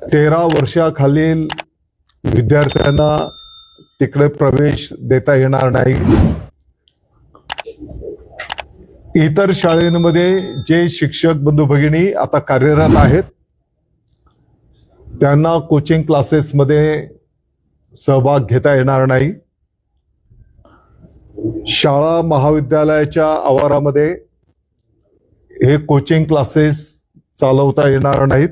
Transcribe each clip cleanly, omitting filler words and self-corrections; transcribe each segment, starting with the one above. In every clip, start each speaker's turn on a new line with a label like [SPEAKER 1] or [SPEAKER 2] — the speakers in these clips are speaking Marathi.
[SPEAKER 1] 13 वर्षाखालील विद्यार्थ्यांना तिकडे प्रवेश देता येणार नाही। इतर शाळांमध्ये जे शिक्षक बंधू भगिनी आता कार्यरत आहेत त्यांना कोचिंग क्लासेसमध्ये सहभाग घेता येणार नाही। शाळा महाविद्यालयाच्या आवारामध्ये हे कोचिंग क्लासेस चालवता येणार नाहीत।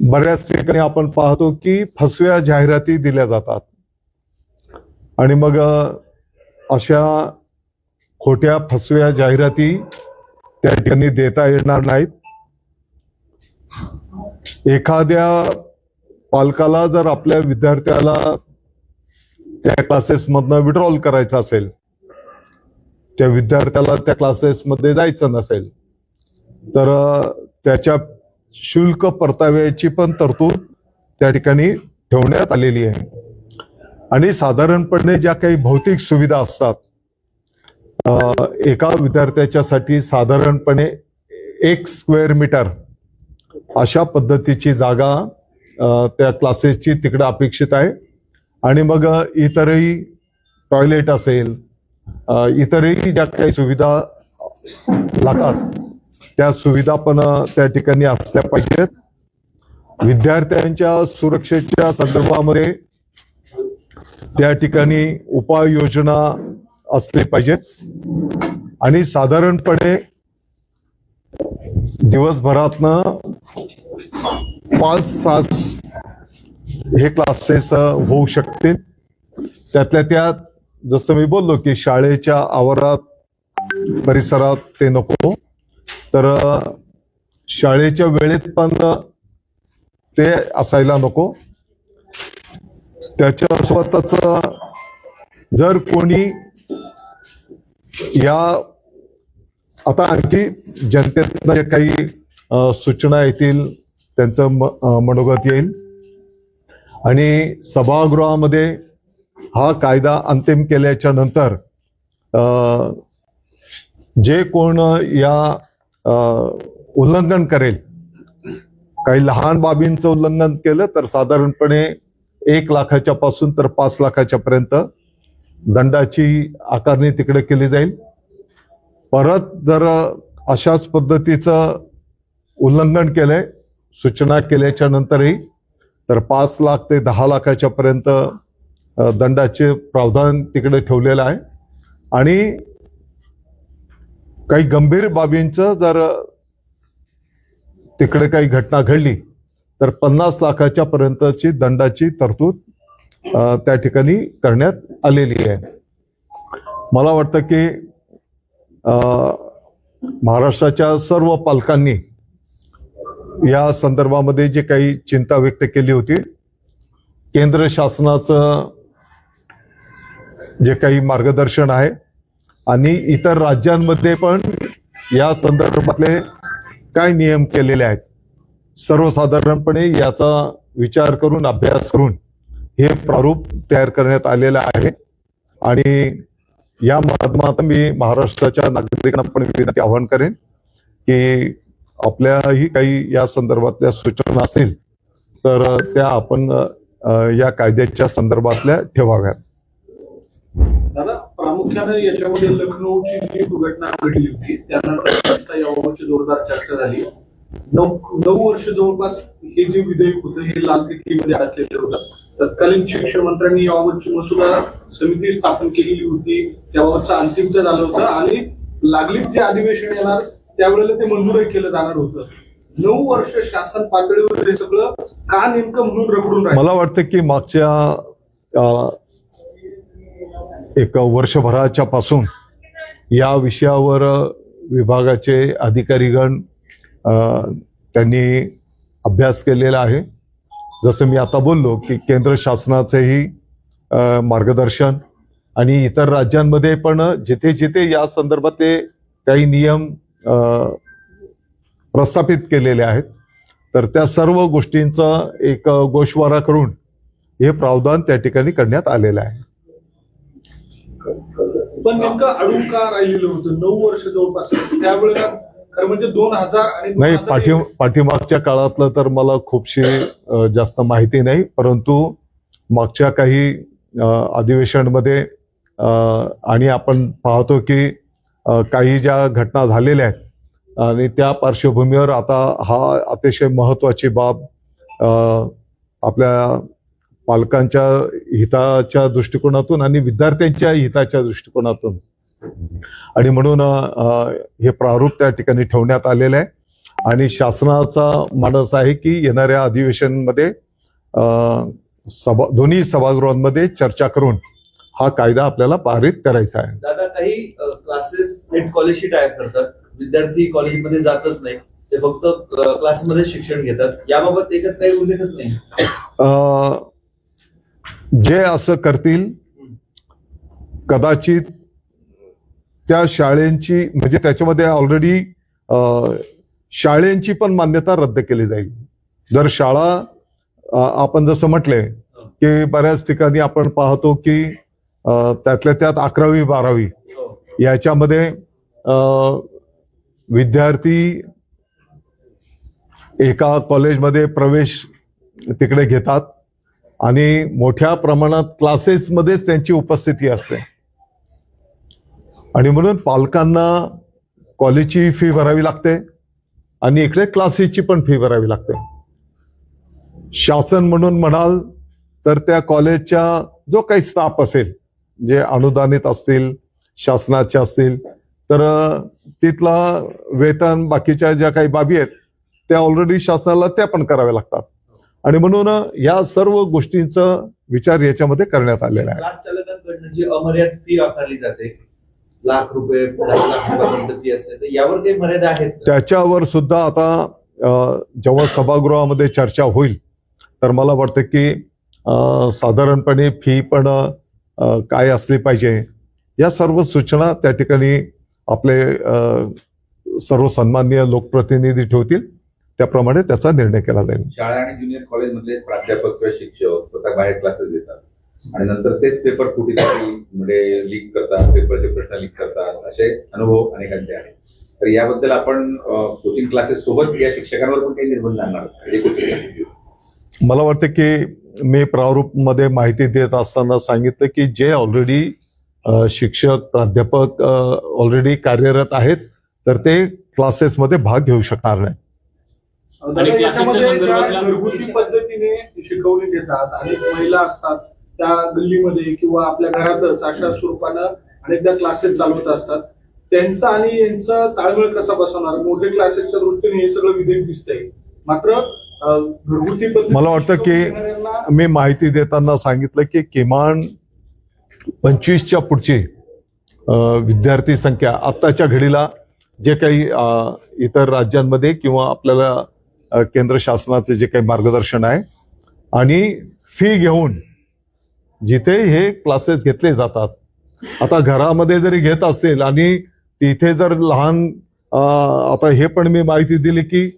[SPEAKER 1] बऱ्याच ठिकाणी आपण पाहतो की फसव्या जाहिराती दिल्या जातात आणि मग अशा खोट्या फसव्या जाहिराती त्या ठिकाणी देता येणार नाहीत। एखाद्या पालकाला जर आपल्या विद्यार्थ्याला त्या क्लासेसमधनं विड्रॉल करायचं असेल, त्या विद्यार्थ्याला त्या क्लासेसमध्ये जायचं नसेल तर त्याच्या शुल्क परताव्याची पण तरतूद त्या ठिकाणी ठेवण्यात आलेली आहे। आणि साधारणपणे ज्या काही भौतिक सुविधा असतात, एका विद्यार्थ्याच्यासाठी साधारणपणे 1 स्क्वेअर मीटर अशा पद्धतीची जागा त्या क्लासेसची तिकडे अपेक्षित आहे। आणि मग इतरही टॉयलेट असेल, इतरही ज्या काही सुविधा लागतात त्या सुविधा पण त्या ठिकाणी असल्या पाहिजेत। विद्यार्थ्यांच्या सुरक्षेच्या संदर्भामध्ये त्या ठिकाणी उपाययोजना असली पाहिजेत। आणि साधारणपणे दिवसभरातनं 5 तास हे क्लासेस होऊ शकतील। त्यातल्या त्यात जसं मी बोललो की शाळेच्या आवारात परिसरात ते नको, तर शाळेच्या वेळेत पण ते असायला नको। त्याच्यासोबतच जर कोणी या आता आणखी जनतेतनं जे काही सूचना येतील त्यांचं मनोगत येईल आणि सभागृहामध्ये हा कायदा अंतिम केल्याच्या नंतर जे कोण या उल्लंघन करेल, काही लहान बाबींचं उल्लंघन केलं तर साधारणपणे 1 लाखाच्या पासून तर 5 लाखाच्या पर्यंत दंडाची आकारणी तिकडे केली जाईल। परत जर अशाच पद्धतीचं उल्लंघन केलंय सूचना केल्याच्या नंतरही तर 5 लाख ते 10 लाखाच्या पर्यंत दंडाचे प्रावधान तिकडे ठेवलेलं आहे। आणि काही गंभीर बाबींचं जर तिकडे काही घटना घडली तर 50 लाखाच्या पर्यंतची दंडाची तरतूद त्या ठिकाणी करण्यात आलेली आहे। मला वाटतं की महाराष्ट्राच्या सर्व पालकांनी या संदर्भामध्ये जे काही चिंता व्यक्त केली होती, केंद्र शासनाचं जे काही मार्गदर्शन आहे आणि इतर राज्यांमध्ये पण या संदर्भातले काय नियम केलेले आहेत, सर्वसाधारणपणे याचा विचार करून अभ्यास करून हे प्रारूप तयार करण्यात आलेलं आहे। आणि या माध्यमातून मी महाराष्ट्राच्या नागरिकांना पण विनंती आवाहन करेन की आपल्याही काही या संदर्भातल्या सूचना असतील तर त्या आपण या कायद्याच्या संदर्भातल्या ठेवाव्यात।
[SPEAKER 2] दादा, प्रामुख्याने याच्यामध्ये लखनौची जी दुर्घटना घडली होती त्यानंतर याबाबतची जोरदार चर्चा झाली। 9 वर्ष जवळपास हे जे विधेयक होतं हे लाल किल्लीमध्ये अडकलेलं होतं। तत्कालीन शिक्षण मंत्र्यांनी याबाबतची मसुदा समिती स्थापन केलेली होती, त्याबाबतचं अंतिमता झालं होतं आणि लागलीच जे अधिवेशन येणार त्यावेळेला ते मंजूरही केलं जाणार होतं। 9 वर्ष शासन पातळीवर हे सगळं का नेमकं म्हणून रखडून राहिलं?
[SPEAKER 1] मला वाटतं की मागच्या 1 वर्षभराच्या पासून या विषयावर विभागाचे अधिकारीगण त्यांनी अभ्यास केलेला आहे। जसं मी आता बोललो की केंद्र शासनाचेही मार्गदर्शन आणि इतर राज्यांमध्ये पण जिथे जिथे या संदर्भातले काही नियम प्रस्थापित केलेले आहेत तर त्या सर्व गोष्टींचा एक गोषवारा करून हे प्रावधान त्या ठिकाणी करण्यात आलेलं आहे।
[SPEAKER 2] पण नेमकं अडून का राहिलेलं होतं 9 वर्ष जवळपास? त्यावेळेला खरं म्हणजे 2000 आणि
[SPEAKER 1] नाही,
[SPEAKER 2] 2001
[SPEAKER 1] पाठीमागच्या काळातलं तर मला खूपशी जास्त माहिती नाही, परंतु मागच्या काही अधिवेशनमध्ये आणि आपण पाहतो की काही ज्या घटना झालेल्या आहेत आणि त्या पार्श्वभूमीवर आता हा अतिशय महत्वाची बाब आपल्या पालकांच्या हिताच्या दृष्टिकोनातून आणि विद्यार्थ्यांच्या हिताच्या दृष्टिकोनातून आणि म्हणून हे प्रारूप त्या ठिकाणी ठेवण्यात आलेलं आहे आणि शासनाचा मानस आहे की येणाऱ्या अधिवेशनमध्ये दोन्ही सभागृहांमध्ये चर्चा करून हा कायदा आपल्याला पारित करायचा आहे.
[SPEAKER 3] दादा, काही क्लासेस थेट कॉलेजशी टायप करतात, विद्यार्थी कॉलेजमध्ये जातच नाही, ते फक्त क्लासमध्ये शिक्षण घेतात, याबाबत त्याच्यात काही उल्लेखच नाही.
[SPEAKER 1] जे असं करतील कदाचित त्या शाळेंची म्हणजे त्याच्यामध्ये ऑलरेडी शाळेंची पण मान्यता रद्द केली जाईल. जर शाळा आपण जसं म्हटलंय की बऱ्याच ठिकाणी आपण पाहतो की त्यातल्या त्यात 11वी 12वी याच्यामध्ये विद्यार्थी एका कॉलेजमध्ये प्रवेश तिकडे घेतात आणि मोठ्या प्रमाणात क्लासेसमध्येच त्यांची उपस्थिती असते आणि म्हणून पालकांना कॉलेजची फी भरावी लागते आणि इकडे क्लासेसची पण फी भरावी लागते. शासन म्हणून म्हणाल तर त्या कॉलेजच्या जो काही स्टाफ असेल, जे अनुदानित असतील, शासनाचे असतील, तर तिथला वेतन बाकीच्या ज्या काही बाबी आहेत त्या ऑलरेडी शासनाला त्या पण कराव्या लागतात आणि म्हणून या सर्व गोष्टींचा विचार याच्यामध्ये करण्यात आलेला आहे.
[SPEAKER 3] क्लास चालकांकडून जी अमर्याद फी आकारली जाते, लाख रुपये 10 लाख रुपयापर्यंत फी असते, तर यावर काही मर्यादा आहेत?
[SPEAKER 1] त्याच्यावर सुद्धा आता जेव्हा सभागृहामध्ये चर्चा होईल तर मला वाटतं की साधारणपणे फी पण काय असली पाहिजे या सर्व सूचना त्या ठिकाणी आपले सर्व सन्माननीय लोकप्रतिनिधी ठेवतील, त्याप्रमाणे त्याचा निर्णय केला जाईल.
[SPEAKER 4] शाळा आणि ज्युनियर कॉलेजमधले प्राध्यापक किंवा शिक्षक स्वतः बाहेर क्लासेस घेतात आणि नंतर तेच पेपर कुठेतरी म्हणजे लीक करतात, पेपरचे प्रश्न लीक करतात, असे अनुभव अनेकांचे आहेत. तर याबद्दल आपण कोचिंग क्लासेस सोबत या शिक्षकांवर पण काही निर्बंध आणणार?
[SPEAKER 1] मला वाटतं की मी प्रारूपमध्ये माहिती देत असताना सांगितलं की जे ऑलरेडी शिक्षक प्राध्यापक ऑलरेडी कार्यरत आहेत तर ते क्लासेसमध्ये भाग घेऊ शकणार नाही.
[SPEAKER 2] आणि याच्यामध्ये ज्या घरगुती पद्धतीने शिकवले देतात, अनेक महिला असतात त्या गल्लीमध्ये किंवा आपल्या घरातच अशा स्वरूपानं अनेकदा क्लासेस चालवत असतात, त्यांचा आणि यांचा ताळमेळ कसा बसवणार? मोठे क्लासेसच्या दृष्टीने हे सगळं विधेयक दिसतंय, मात्र घरगुती पद्धती
[SPEAKER 1] मला वाटतं की मी माहिती देताना सांगितलं की किमान 25च्या पुढची विद्यार्थी संख्या आत्ताच्या घडीला जे काही इतर राज्यांमध्ये किंवा आपल्याला केंद्र शासनाचे जे काही मार्गदर्शन आहे आणि फी घेऊन जिथे हे क्लासेस घेतले जातात, आता घरामध्ये जरी घेत असतील आणि तिथे जर लहान आता हे पण मी माहिती दिली की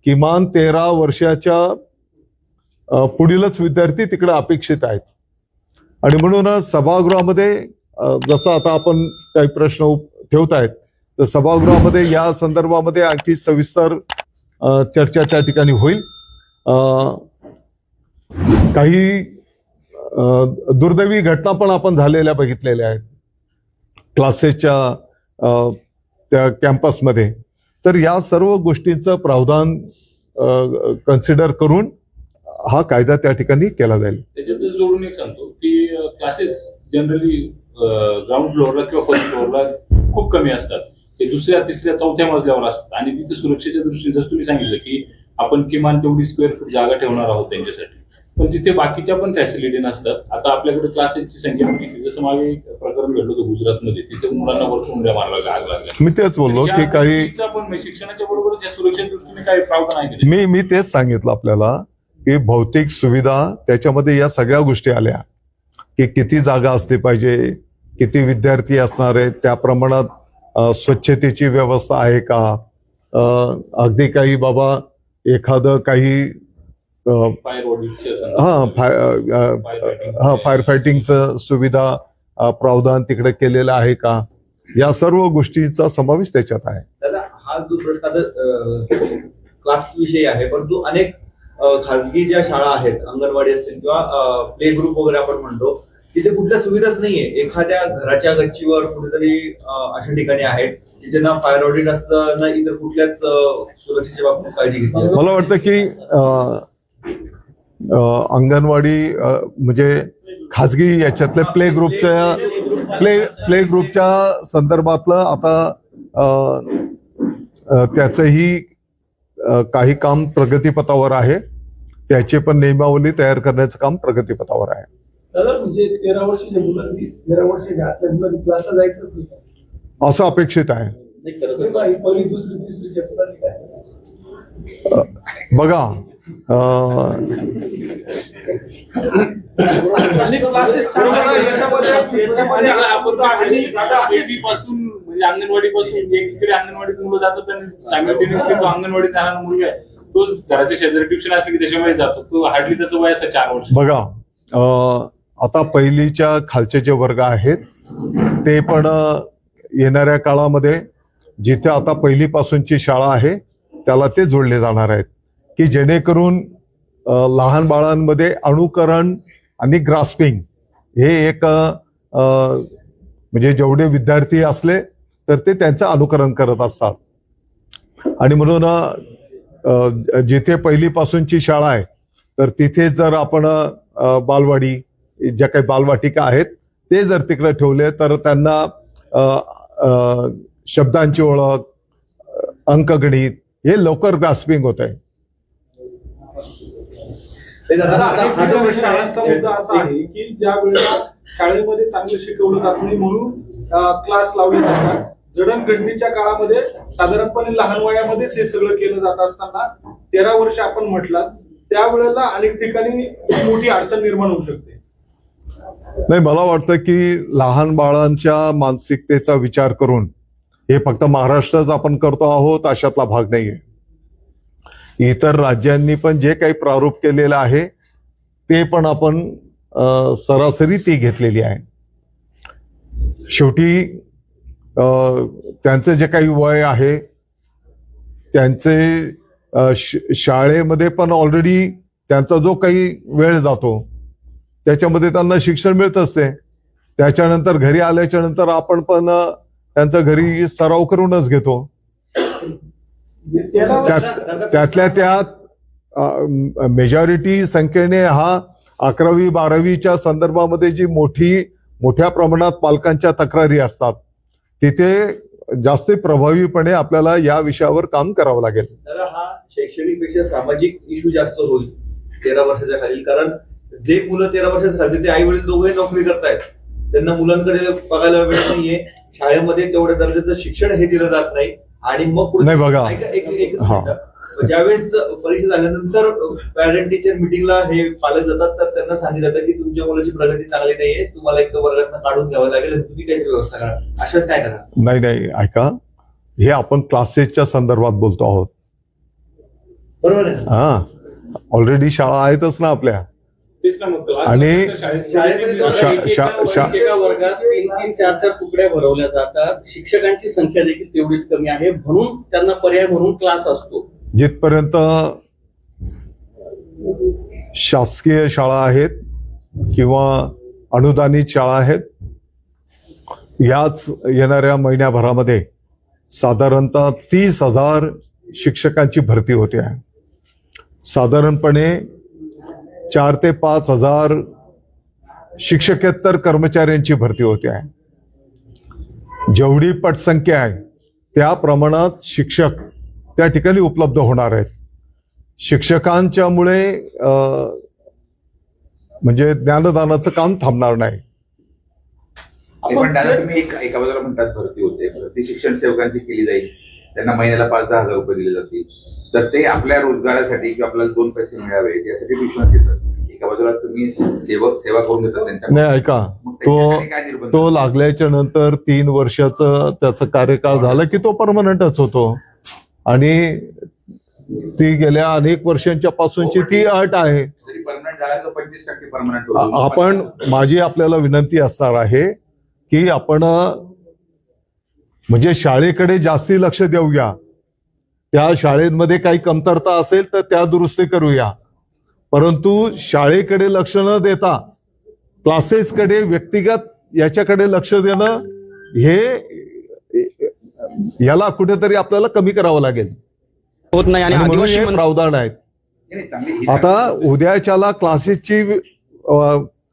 [SPEAKER 1] किमान 13 वर्षाच्या पुढीलच विद्यार्थी तिकडे अपेक्षित आहेत आणि म्हणून सभागृहामध्ये जसं आता आपण काही प्रश्न ठेवत आहेत तर सभागृहामध्ये या संदर्भामध्ये आणखी सविस्तर चर्चा त्या ठिकाणी होईल. काही दुर्दैवी घटना पण आपण झालेल्या बघितलेल्या आहेत क्लासेसच्या त्या कॅम्पसमध्ये, तर या सर्व गोष्टींचं प्रावधान कन्सिडर करून हा कायदा त्या ठिकाणी केला जाईल.
[SPEAKER 5] त्याच्यातच जोडून एक सांगतो की क्लासेस जनरली ग्राउंड फ्लोअरला किंवा फर्स्ट फ्लोअरला खूप कमी असतात, ते दुसऱ्या तिसऱ्या चौथ्या मजल्यावर असतात आणि तिथे सुरक्षेच्या दृष्टीने जसं तुम्ही सांगितलं की आपण किमान तेवढी स्क्वेअर फूट जागा ठेवणार आहोत त्यांच्यासाठी, पण तिथे बाकीच्या पण फॅसिलिटी नसतात. आता आपल्याकडे क्लासेसची संख्या किती, जसं मागे एक प्रकरण घडलं होतं गुजरातमध्ये, तिथे मुलांना वरतून उड्या मारला, आग लागल्या.
[SPEAKER 1] मी तेच बोललो की काही
[SPEAKER 5] पण शिक्षणाच्या बरोबरच या सुरक्षेच्या दृष्टीने काही प्रावधान आहे?
[SPEAKER 1] मी तेच सांगितलं आपल्याला की भौतिक सुविधा त्याच्यामध्ये या सगळ्या गोष्टी आल्या की किती जागा असली पाहिजे, किती विद्यार्थी असणार आहेत, त्या प्रमाणात स्वच्छतेची व्यवस्था आहे का, अगदी काही बाबा एखादं काही फायर फायटिंगचं सुविधा प्रावधान तिकडे केलेलं आहे का, या सर्व गोष्टींचा समावेश त्याच्यात आहे.
[SPEAKER 3] दादा, हा हा जो प्रश्न आता क्लास विषयी आहे, परंतु अनेक खासगी ज्या शाळा आहेत, अंगणवाडी असेल किंवा प्ले ग्रुप वगैरे आपण म्हणतो, तिथे कुठल्या सुविधाच नाहीये. एखाद्या घराच्या गच्चीवर कुठेतरी अशा ठिकाणी आहेत जिथे ना फायर ऑडिट असतं, ना इतर कुठल्याच सुरक्षेच्या बाबतीत काळजी घेतली.
[SPEAKER 1] मला वाटतं की अंगणवाडी म्हणजे खाजगी याच्यातल्या प्ले ग्रुपच्या संदर्भातलं आता त्याचंही काही काम प्रगतीपथावर आहे. त्याची पण नियमावली तयार करण्याचं काम प्रगतीपथावर आहे.
[SPEAKER 2] दादा म्हणजे 13 वर्षाच्या मुलांनी 13 वर्षाच्या आतल्या मुलांनी क्लासला जायचंच नाही,
[SPEAKER 1] असं अपेक्षित आहे.
[SPEAKER 2] पहिली दुसरी तिसरीच्या मुलांनी काय
[SPEAKER 1] बघा
[SPEAKER 5] पासून म्हणजे अंगणवाडी पासून एकीकडे अंगणवाडीत मुलं जातात आणि सायमल्टेनियसली जो अंगणवाडीत जाणारा मुलगा आहे तो घराच्या शेजारी ट्युशन असले की त्याच्यामध्ये जातो. तो हार्डली त्याचं वय असं 4 वर्ष.
[SPEAKER 1] बघा आता पहिलीच्या खालचे जे वर्ग आहेत ते पण येणाऱ्या काळामध्ये जिथे आता पहिलीपासूनची शाळा आहे त्याला ते जोडले जाणार आहेत की जेणेकरून लहान बाळांमध्ये अनुकरण आणि ग्रास्पिंग हे एक म्हणजे जेवढे विद्यार्थी असले तर ते त्यांचं अनुकरण करत असतात. आणि म्हणून जिथे पहिलीपासूनची शाळा आहे तर तिथे जर आपण बालवाडी ज्या काही बालवाटिका आहेत ते जर तिकडे ठेवले तर त्यांना शब्दांची ओळख, अंकगणित हे लवकर ग्रास्पिंग होत आहे.
[SPEAKER 2] शाळांचा मुद्दा असा आहे की ज्या वेळेला शाळेमध्ये चांगलं शिकवलं जात नाही म्हणून क्लास लावले जातात. जडणघडणीच्या काळामध्ये साधारणपणे लहान वयामध्येच हे सगळं केलं जात असताना 13 वर्ष आपण म्हटलात त्यावेळेला अनेक ठिकाणी मोठी अडचण निर्माण होऊ शकते.
[SPEAKER 1] नाही, मला वाटतं की लहान बाळांच्या मानसिकतेचा विचार करून हे फक्त महाराष्ट्रच आपण करतो आहोत अशातला भाग नाहीये. इतर राज्यांनी पण जे काही प्रारूप केलेलं आहे ते पण आपण सरासरी ती घेतलेली आहे. शेवटी त्यांचं जे काही वय आहे त्यांचे शाळेमध्ये पण ऑलरेडी त्यांचा जो काही वेळ जातो त्याच्यामध्ये त्यांना शिक्षण मिळत असते. त्याच्यानंतर घरी आल्याच्या नंतर आपण पण त्यांचा घरी सराव करूनच घेतो. त्यातल्या त्यात मेजॉरिटी संख्येने हा 11वी 12वीच्या संदर्भामध्ये जी मोठ्या प्रमाणात पालकांच्या तक्रारी असतात तिथे जास्त प्रभावीपणे आपल्याला या विषयावर काम करावं लागेल.
[SPEAKER 3] दादा हा शैक्षणिक पेक्षा सामाजिक इश्यू जास्त होईल 13 वर्षाच्या खाली, कारण जे मुलं 13 वर्षाच्या खाली ते आई वडील दोघे नोकरी करतायत, त्यांना मुलांकडे बघायला वेळ नाहीये, शाळेमध्ये तेवढ्या दर्जाचं शिक्षण हे दिलं जात नाही. आणि मग
[SPEAKER 1] नाही बघा,
[SPEAKER 3] ज्यावेळेस परीक्षा झाल्यानंतर पॅरेंट टीचर मिटिंगला हे पालक जातात तर त्यांना सांगितलं जातं की तुमच्या मुलाची प्रगती चांगली नाहीये, तुम्हाला एक वर्गातून काढून घ्यावं लागेल, तुम्ही काहीतरी व्यवस्था करा. अशा काय करा?
[SPEAKER 1] नाही ऐका, हे आपण क्लासेसच्या संदर्भात बोलतो आहोत.
[SPEAKER 3] बरोबर आहे.
[SPEAKER 1] हा, ऑलरेडी शाळा आहेतच ना आपल्या. आणि
[SPEAKER 6] एका वर्गात 3-3, 4-4 तुकड्या भरवल्या जातात. शिक्षकांची संख्या देखील तेवढीच कमी आहे, म्हणून त्यांना पर्याय म्हणून क्लास असतो.
[SPEAKER 1] जिथपर्यंत शासकीय शाळा आहेत किंवा अनुदानित शाळा आहेत याच येणाऱ्या महिन्याभरामध्ये साधारणतः 30,000 शिक्षकांची भरती होते आहे. साधारणपणे 4 ते 5,000 शिक्षकेतर कर्मचाऱ्यांची भरती होते आहे. जेवढी पटसंख्या आहे त्या प्रमाणात शिक्षक त्या ठिकाणी उपलब्ध होणार आहेत. शिक्षकांच्यामुळे म्हणजे ज्ञानदानाचं काम थांबणार नाही.
[SPEAKER 4] पण दादा तुम्ही एका बाजूला म्हणतात भरती होते, भरती शिक्षण सेवकांची केली जाईल, त्यांना महिन्याला 5-10 हजार रुपये दिले जातील, तर ते आपल्या रोजगारासाठी किंवा आपल्याला 2 पैसे मिळावे यासाठी ट्युशन घेतात. एका बाजूला तुम्ही सेवा करून देतात त्यांच्या.
[SPEAKER 1] नाही ऐका, तो लागल्याच्या नंतर 3 वर्षाचं त्याचा कार्यकाळ झाला की तो परमनंटच होतो. आणि ती गेल्या अनेक वर्षांच्या पासूनची ती अट आहे.
[SPEAKER 4] परमनंट झाला तर 25% परमनंट होतो.
[SPEAKER 1] आपण माझी आपल्याला विनंती असणार आहे की आपण म्हणजे शाळेकडे जास्ती लक्ष देऊया त्या शाळेमध्ये काही कमतरता असेल तर त्या दुरुस्ती करूया, परंतु शाळेकडे लक्ष न देता क्लासेसकडे व्यक्तिगत याच्याकडे लक्ष देणं हे याला कुठेतरी आपल्याला कमी करावं लागेल.
[SPEAKER 7] होत नाही आणि
[SPEAKER 1] आणि म्हणून
[SPEAKER 7] आदिवासी
[SPEAKER 1] हे प्रावधान आहेत.
[SPEAKER 4] नाही, चांगली ही
[SPEAKER 1] आता उद्याच्याला क्लासेसची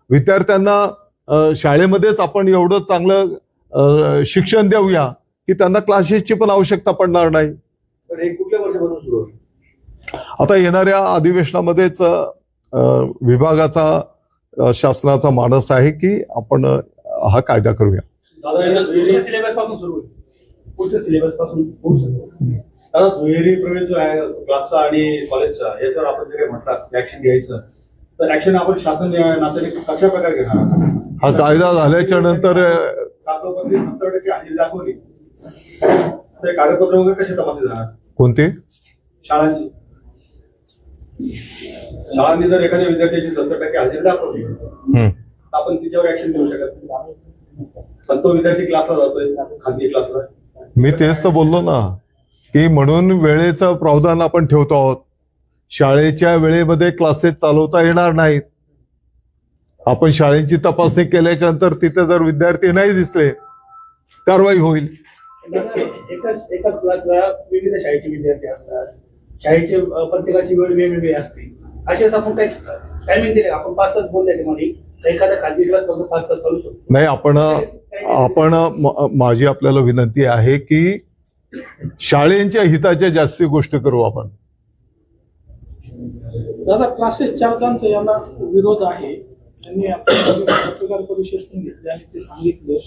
[SPEAKER 1] विद्यार्थ्यांना शाळेमध्येच आपण एवढं चांगलं शिक्षण देऊया की त्यांना क्लासेसची पण आवश्यकता पडणार नाही.
[SPEAKER 3] पण हे कुठल्या वर्षापासून सुरू होईल?
[SPEAKER 1] आता येणाऱ्या अधिवेशनामध्येच विभागाचा शासनाचा मानस आहे की आपण हा कायदा करूया.
[SPEAKER 8] दादा सिलेबस पासून सुरू होईल, पुढच्या सिलेबस पासून होऊ शकतो. दादा दुहेरी प्रवेश जो आहे क्लासचा आणि कॉलेजचा, याच्यावर आपण जे काही म्हटलं ऍक्शन घ्यायचं, तर ऍक्शन आपण शासन नात्याने कशा प्रकारे घेणार?
[SPEAKER 1] हा कायदा झाल्याच्या नंतर
[SPEAKER 8] कागदपत्रे 70% हजेरी दाखवली तर कागदपत्र वगैरे कसे तपासले जाणार?
[SPEAKER 1] कोणते
[SPEAKER 8] शाळांची, शाळांनी जर एखाद्या विद्यार्थ्याची 70% हजेरी दाखवली आपण तिच्यावर ऍक्शन घेऊ शकत नाही. पण तो विद्यार्थी क्लासला जातोय, खाजगी क्लासला.
[SPEAKER 1] मी तेच तर बोललो ना की म्हणून वेळेचं प्रावधान आपण ठेवतो आहोत. शाळेच्या वेळेमध्ये क्लासेस चालवता येणार नाहीत. आपण शाळेची तपासणी केल्याच्या नंतर तिथे जर विद्यार्थी नाही दिसले कारवाई होईल.
[SPEAKER 8] एकाच क्लासला विविध शाळेचे विद्यार्थी असतात, शाळेचे प्रत्येकाची वेळ वेगवेगळी असते. असेच आपण काही टायमिंग दिले, आपण 5 तास बोलले त्यामध्ये, एखादा खाजगी क्लास फक्त 5 तास चालू शकतो.
[SPEAKER 1] नाही, आपण माझी आपल्याला विनंती आहे की शाळेच्या हिताच्या जास्ती गोष्टी करू आपण.
[SPEAKER 9] दादा क्लासेस चालकांचा याला विरोध आहे. त्यांनी पत्रकार परिषद घेतली आणि ते सांगितलं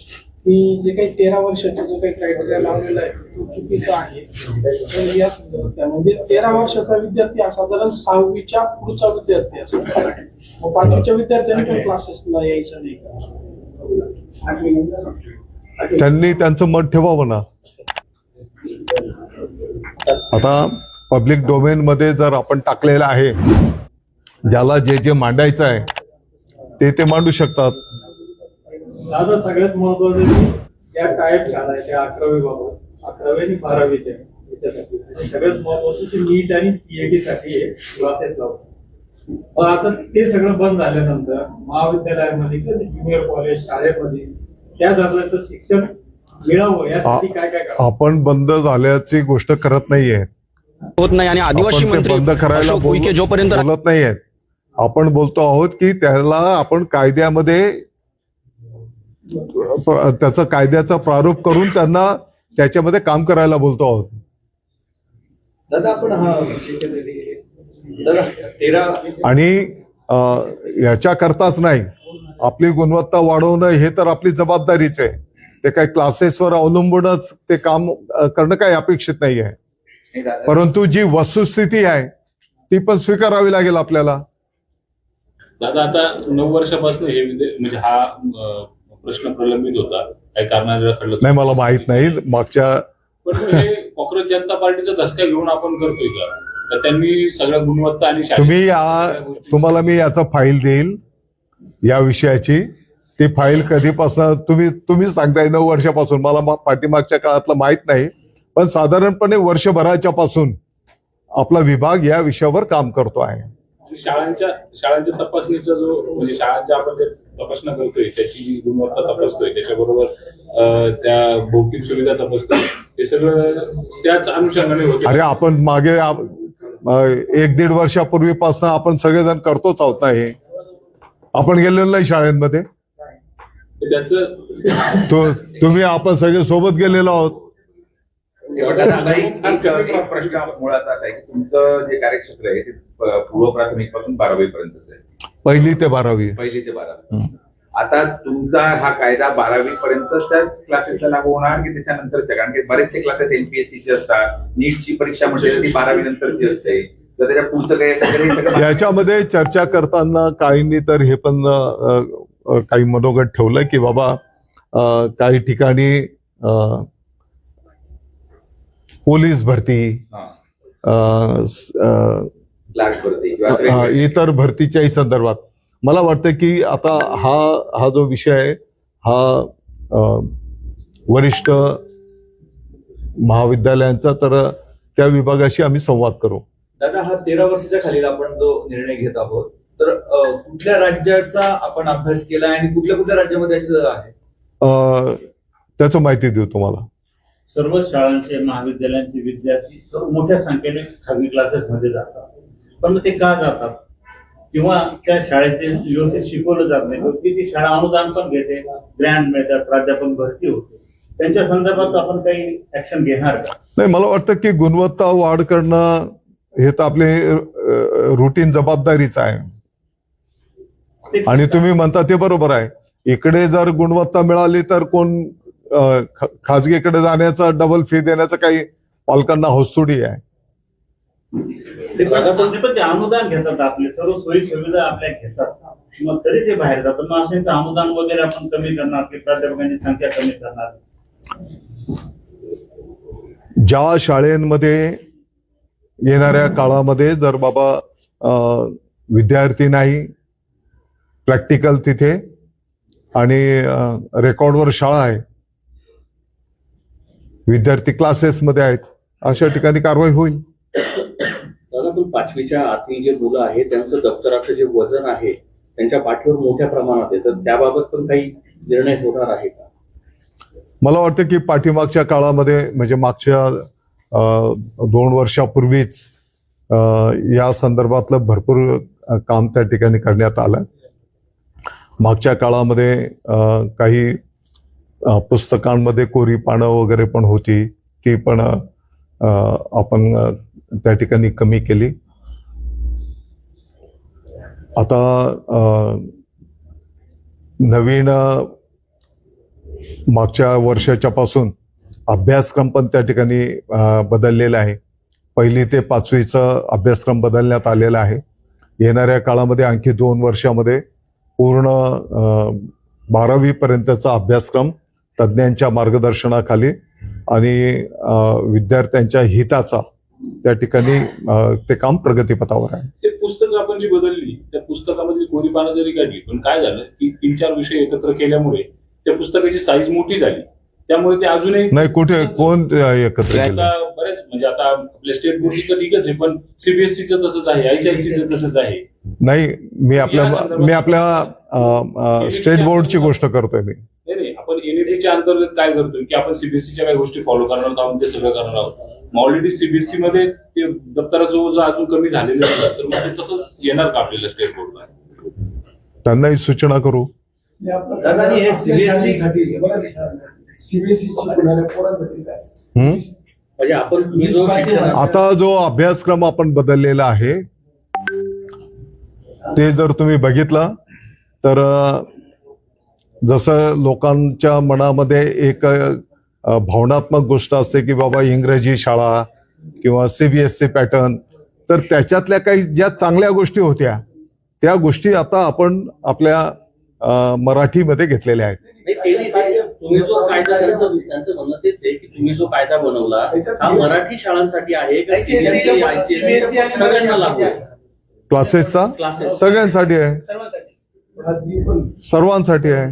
[SPEAKER 9] की जे काही 13 वर्षाचा जो काही क्रायटेरिया लावलेला आहे तो चुकीचा आहे. तर या संदर्भात म्हणजे 13 वर्षाचा विद्यार्थी हा साधारण 6वीच्या पुढचा विद्यार्थी असतो. मग 5वीच्या विद्यार्थ्यांनी पण क्लासेसला यायचं नाही का?
[SPEAKER 1] त्यांनी त्यांचं मत ठेवावं ना. आता पब्लिक डोमेन मध्ये जर आपण टाकलेलं आहे, ज्याला जे जे मांडायचं आहे ते मांडू शकतात.
[SPEAKER 10] दादा सगळ्यात महत्वाचं की त्या टाईप शाळा आहे त्या 11वी बाबत, 11वी आणि 12वीच्या याच्यासाठी, आणि सगळ्यात महत्वाचं की नीट आणि सीएटी साठी क्लासेस लावतात. पण आता ते सगळं बंद झाल्यानंतर महाविद्यालयामध्ये किंवा ज्युनियर कॉलेज शाळेमध्ये त्या दर्जाचं शिक्षण मिळावं यासाठी काय काय करावं?
[SPEAKER 1] आपण बंद झाल्याची गोष्ट करत नाहीये.
[SPEAKER 7] होत नाही आणि आदिवासी
[SPEAKER 1] आपण ते
[SPEAKER 7] मंत्री
[SPEAKER 1] बंद करायला
[SPEAKER 7] अशोक उईके जोपर्यंत
[SPEAKER 1] बोलत नाहीयेत. आपण बोलतो आहोत की त्याला आपण कायद्यामध्ये त्याचं कायद्याचा प्रारूप करून त्यांना त्याच्यामध्ये काम करायला बोलतो आहोत.
[SPEAKER 3] दादा आपण दादा 13
[SPEAKER 1] आणि याच्याकरताच नाही, आपली गुणवत्ता वाढवणं हे तर आपली जबाबदारीच आहे. ते काही क्लासेसवर अवलंबूनच ते काम करणं काही अपेक्षित नाही आहे. परंतु जी वस्तुस्थिती आहे ती पण स्वीकारावी लागेल आपल्याला.
[SPEAKER 5] दादा आता 9 वर्षापासून हे म्हणजे हा प्रश्न प्रलंबित होता, काही कारणाने रखडला
[SPEAKER 1] नाही, मला माहित नाही मागच्या.
[SPEAKER 5] पण हे काँग्रेस जनता पार्टीचा धसका घेऊन आपण करतोय का? तर त्यांनी सगळ्या गुणवत्ता आणि
[SPEAKER 1] तुम्हाला मी याचा फाईल देईल या विषयाची. ती फाईल कधीपासून तुम्ही सांगताय 9 वर्षापासून, मला पाठीमागच्या काळातलं माहित नाही, पण साधारणपणे वर्षभराच्या पासून आपला विभाग या विषयावर काम करतो आहे.
[SPEAKER 5] शाळांच्या तपासणीचा जो म्हणजे शाळांच्या आपण जे तपासणा करतोय त्याची गुणवत्ता तपासतोय, त्याच्याबरोबर त्या भौतिक सुविधा तपासतोय, हे सगळं त्याच अनुषंगाने होते.
[SPEAKER 1] अरे आपण मागे 1-1.5 वर्षापूर्वीपासून आपण सगळेजण करतोच आहोत ना. हे आपण गेलेलो नाही शाळेमध्ये, तुम्ही आपण सगळे सोबत गेलेलो आहोत.
[SPEAKER 4] प्रश्न मुळात असा आहे की तुमचं जे कार्यक्षेत्र आहे ते पूर्व प्राथमिक पासून 12वी पर्यंतच आहे.
[SPEAKER 1] 1ली ते 12वी.
[SPEAKER 4] आता तुमचा हा कायदा 12वी पर्यंतच त्याच क्लासेसला लागू होणार की त्याच्यानंतरच्या? कारण की बरेचसे क्लासेस एमपीएससीचे असतात, नीटची परीक्षा म्हणजे ती 12वी नंतरची असते, तर त्याच्या पुढचं काही सगळं
[SPEAKER 1] याच्यामध्ये चर्चा करताना काहींनी तर हे पण काही मनोगत ठेवलं की बाबा काही ठिकाणी पोलीस भरती, इतर भरतीच्याही संदर्भात मला वाटतं की आता हा जो विषय आहे हा वरिष्ठ महाविद्यालयांचा, तर त्या विभागाशी आम्ही संवाद करू.
[SPEAKER 3] दादा, हा 13 वर्षाच्या खालील आपण जो निर्णय घेत आहोत, तर कुठल्या राज्याचा आपण अभ्यास केला आणि कुठल्या कुठल्या राज्यामध्ये असं आहे
[SPEAKER 1] त्याचं माहिती देऊ तुम्हाला.
[SPEAKER 10] सर्व शाळांचे महाविद्यालयांचे विद्यार्थी सर्व मोठ्या संख्येने खाजगी क्लासेस मध्ये जातात, पण मग ते का जातात किंवा त्या शाळेचे व्यवस्थित शिकवलं जात नाही, ती शाळा अनुदान पण घेते, ग्रँट मिळतात, प्राध्यापक भरती होते, त्यांच्या संदर्भात आपण काही ऍक्शन घेणार का?
[SPEAKER 1] नाही, मला वाटतं की गुणवत्ता वाढ करणं हे तर आपले रुटीन जबाबदारीच आहे. आणि तुम्ही म्हणता ते बरोबर आहे. इकडे जर गुणवत्ता मिळाली तर कोण खाजगीकडे जाण्याचा डबल फी देण्याचा काही पालकांना हौसथोडी आहे.
[SPEAKER 10] ते अनुदान घेतात, आपले सर्व सोयी सुविधा आपल्या घेतात, मग तरी ते बाहेर जातात. मग असेच अनुदान वगैरे आपण कमी करणार, की प्राध्यापकांची संख्या कमी करणार?
[SPEAKER 1] ज्या शाळेमध्ये येणाऱ्या काळामध्ये जर बाबा विद्यार्थी नाही, प्रॅक्टिकल तिथे आणि रेकॉर्डवर शाळा आहे, विद्यार्थी क्लासेसमध्ये आहेत, अशा ठिकाणी कारवाई होईल.
[SPEAKER 6] दादा, पण 5वीच्या आतील जे मुलं आहेत त्यांचं दप्तराचं जे वजन आहे त्यांच्या पाठीवर मोठ्या प्रमाणात आहे, तर त्याबाबत पण काही निर्णय होणार आहे का?
[SPEAKER 1] मला वाटतं की पाठीमागच्या काळामध्ये म्हणजे मागच्या 2 वर्षापूर्वीच या संदर्भातलं भरपूर काम त्या ठिकाणी करण्यात आलं. मागच्या काळामध्ये काही पुस्तकांमध्ये कोरी पानं वगैरे पण होती, ती पण आपण त्या ठिकाणी कमी केली. आता नवीन मागच्या वर्षाच्या पासून अभ्यासक्रम पण त्या ठिकाणी बदललेला आहे. 1ली ते 5वीचा अभ्यासक्रम बदलण्यात आलेला आहे. येणाऱ्या काळामध्ये आणखी 2 वर्षामध्ये पूर्ण 12वी पर्यंतचा अभ्यासक्रम तज्ज्ञांच्या मार्गदर्शनाखाली आणि विद्यार्थ्यांच्या हिताचा त्या ठिकाणी ते काम प्रगतीपथावर आहे.
[SPEAKER 5] ते पुस्तकं आपण जी बदलली, त्या पुस्तकामधली कोरी पानं जरी काढली, पण काय झालं की 3-4 विषय एकत्र केल्यामुळे त्या पुस्तकाची साईज मोठी झाली, त्यामुळे ते अजूनही
[SPEAKER 1] नाही. कुठे कोण एकत्र केलं?
[SPEAKER 5] बरेच म्हणजे आता आपल्या स्टेट बोर्डची तर ठीकच आहे, पण सीबीएसईचं तसंच आहे, आयसीआयसीचं तसंच आहे.
[SPEAKER 1] नाही, मी आपल्या स्टेट बोर्डची गोष्ट करतोय.
[SPEAKER 5] नाही, आपण एनईटीच्या अंतर्गत काय करतोय की आपण सीबीएसईच्या काही गोष्टी फॉलो करणार आहोत, आपण ते सगळं करणार आहोत. ऑलरेडी सीबीएसई मध्ये ते दप्तराचं ओझं अजून कमी झालेलं आहे, तर मग ते तसंच येणार का आपल्याला स्टेट बोर्डला?
[SPEAKER 1] त्यांनाही सूचना करू.
[SPEAKER 6] म्हणजे आपण जो शिक्षण
[SPEAKER 1] आता जो अभ्यासक्रम आपण बदललेला आहे ते जर तुम्ही बघितलं तर जसं लोकांच्या मनामध्ये एक भावनात्मक गोष्ट असते की बाबा इंग्रजी शाळा किंवा सीबीएसई पॅटर्न, तर त्याच्यातल्या काही ज्या चांगल्या गोष्टी होत्या त्या गोष्टी आता आपण आपल्या मराठीमध्ये घेतलेल्या आहेत.
[SPEAKER 6] तुम्ही जो कायदा त्यांचं म्हणणं तेच आहे की तुम्ही जो कायदा बनवला हा मराठी शाळांसाठी आहे का सीबीएसई आयसीएसई सगळ्यांना लागू आहे?
[SPEAKER 1] क्लासेसचा सगळ्यांसाठी आहे, सर्वांसाठी आहे.